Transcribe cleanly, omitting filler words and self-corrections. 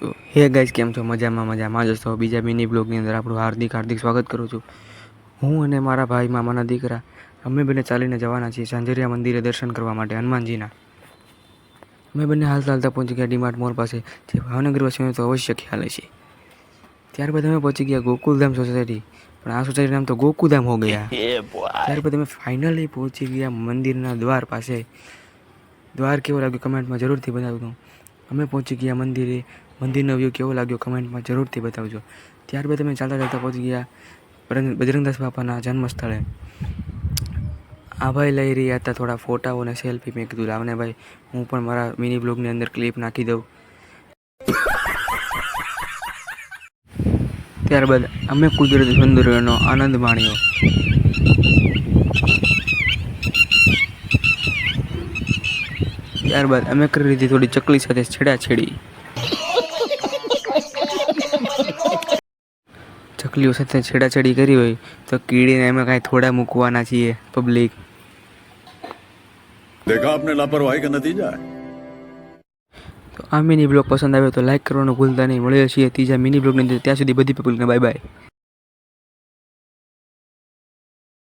તો હે ગાઈસ, કેમ છો? મજામાં જ છો? બીજા મિની બ્લોગની અંદર આપણું હાર્દિક સ્વાગત કરું છું. હું અને મારા ભાઈ મામાના દીકરા અમે બંને ચાલીને જવાના છીએ સાંજરિયા મંદિરે દર્શન કરવા માટે હનુમાનજીના. અમે બંને હાલતા પહોંચી ગયા ડીમાર્ટ મોલ પાસે, જે ભાવનગરવાસીઓને તો અવશ્ય ખ્યાલ હશે. ત્યારબાદ અમે પહોંચી ગયા ગોકુલધામ સોસાયટી, પણ આ સોસાયટીનું નામ તો ગોકુધામ હો ગયા. ત્યારબાદ અમે ફાઇનલી પહોંચી ગયા મંદિરના દ્વાર પાસે. દ્વાર કેવો લાગ્યો કમેન્ટમાં જરૂરથી બતાવજો. અમે પહોંચી ગયા મંદિરે. મંદિરનો વ્યૂ કેવો લાગ્યો કમેન્ટમાં જરૂરથી બતાવજો. ત્યારબાદ અમે ચાલતા પહોંચી ગયા બજરંગદાસ બાપાના જન્મ સ્થળે. આ ભાઈ લઈ રહ્યા હતા થોડા ફોટાઓ અને સેલ્ફી. મેં કીધું લાવને ભાઈ, હું પણ મારા મિની બ્લોગની અંદર ક્લિપ નાખી દઉં. ત્યારબાદ અમે કુદરતી સૌંદર્યનો આનંદ માણ્યો. ત્યારબાદ અમે કરી લીધી થોડી ચકલી સાથે છેડાછેડી. ચકલીઓ સાથે છેડાછેડી કરી હોય તો કીડીને અમે કાંઈ થોડા મૂકવાના છીએ પબ્લિક. देखा आपने लापरवाही का नतीजा है. તો આ મિની બ્લોગ પસંદ આવ્યો તો લાઈક કરવાનું ભૂલતા નહીં. મળીએ છીએ ત્રીજા મિની બ્લોગની અંદર. ત્યાં સુધી બધી પબ્લિકને બાય બાય.